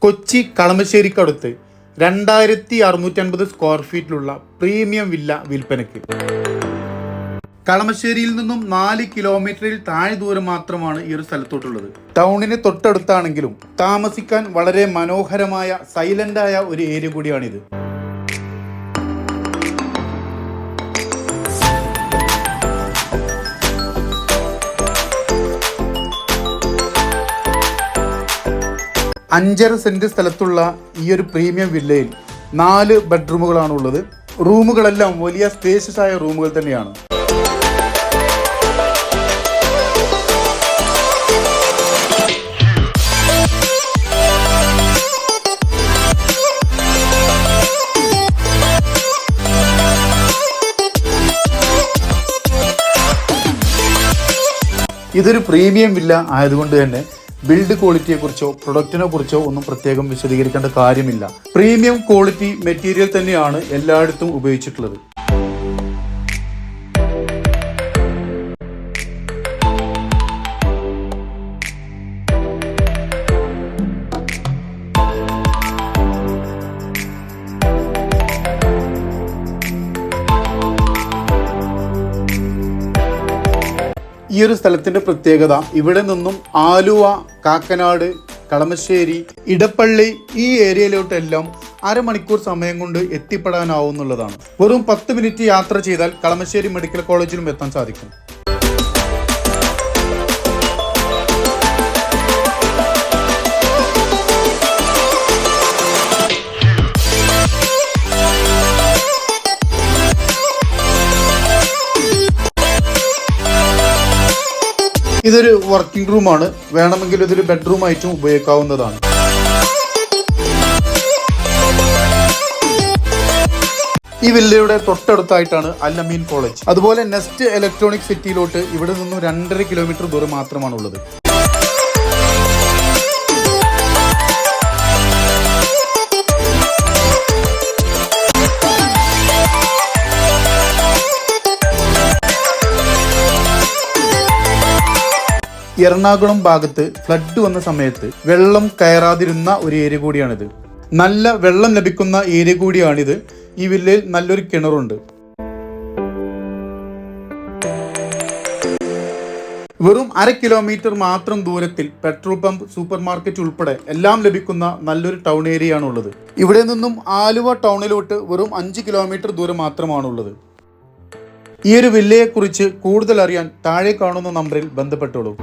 Kochi കളമശ്ശേരിക്കടുത്ത് 2650 square ഫീറ്റിലുള്ള premium villa വിൽപ്പനയ്ക്ക്. കളമശ്ശേരിയിൽ നിന്നും 4 കിലോമീറ്ററിൽ താഴെ ദൂരം മാത്രമാണ് ഈ ഒരു സ്ഥലത്തോട്ടുള്ളത്. ടൗണിന് തൊട്ടടുത്താണെങ്കിലും താമസിക്കാൻ വളരെ മനോഹരമായ സൈലന്റായ ഒരു ഏരിയ കൂടിയാണിത്. അഞ്ചര സെന്റ് സ്ഥലത്തുള്ള ഈ ഒരു പ്രീമിയം വില്ലയിൽ 4 ബെഡ്റൂമുകളാണ് ഉള്ളത്. റൂമുകളെല്ലാം വലിയ സ്പേഷ്യസ് ആയ റൂമുകൾ തന്നെയാണ്. ഇതൊരു പ്രീമിയം വില്ല ആയതുകൊണ്ട് തന്നെ ബിൽഡ് ക്വാളിറ്റിയെ കുറിച്ചോ പ്രൊഡക്റ്റിനെ കുറിച്ചോ ഒന്നും പ്രത്യേകം വിശദീകരിക്കേണ്ട കാര്യമില്ല. പ്രീമിയം ക്വാളിറ്റി മെറ്റീരിയൽ തന്നെയാണ് എല്ലായിടത്തും ഉപയോഗിച്ചിട്ടുള്ളത്. ഈ ഒരു സ്ഥലത്തിന്റെ പ്രത്യേകത ഇവിടെ നിന്നും ആലുവ, കാക്കനാട്, കളമശ്ശേരി, ഇടപ്പള്ളി ഈ ഏരിയയിലോട്ടെല്ലാം അരമണിക്കൂർ സമയം കൊണ്ട് എത്തിപ്പെടാനാവുന്നുള്ളതാണ്. വെറും 10 മിനിറ്റ് യാത്ര ചെയ്താൽ കളമശ്ശേരി മെഡിക്കൽ കോളേജിലും എത്താൻ സാധിക്കും. ഇതൊരു വർക്കിംഗ് റൂമാണ്. വേണമെങ്കിൽ ഇതൊരു ബെഡ്റൂം ആയിട്ടും ഉപയോഗിക്കാവുന്നതാണ്. ഈ വില്ലയുടെ തൊട്ടടുത്തായിട്ടാണ് അൽ അമീൻ കോളേജ്. അതുപോലെ നെസ്റ്റ് ഇലക്ട്രോണിക് സിറ്റിയിലോട്ട് ഇവിടെ നിന്നും 2.5 കിലോമീറ്റർ ദൂരം മാത്രമാണുള്ളത്. എറണാകുളം ഭാഗത്ത് ഫ്ലഡ് വന്ന സമയത്ത് വെള്ളം കയറാതിരുന്ന ഒരു ഏരിയ കൂടിയാണിത്. നല്ല വെള്ളം ലഭിക്കുന്ന ഏരിയ കൂടിയാണിത്. ഈ വില്ലയിൽ നല്ലൊരു കിണറുണ്ട്. വെറും 1/2 കിലോമീറ്റർ മാത്രം ദൂരത്തിൽ പെട്രോൾ പമ്പ്, സൂപ്പർ മാർക്കറ്റ് ഉൾപ്പെടെ എല്ലാം ലഭിക്കുന്ന നല്ലൊരു ടൗൺ ഏരിയ ആണുള്ളത്. ഇവിടെ നിന്നും ആലുവ ടൗണിലോട്ട് വെറും 5 കിലോമീറ്റർ ദൂരം മാത്രമാണുള്ളത്. ഈ ഒരു വില്ലയെക്കുറിച്ച് കൂടുതൽ അറിയാൻ താഴെ കാണുന്ന നമ്പറിൽ ബന്ധപ്പെട്ടോളൂ.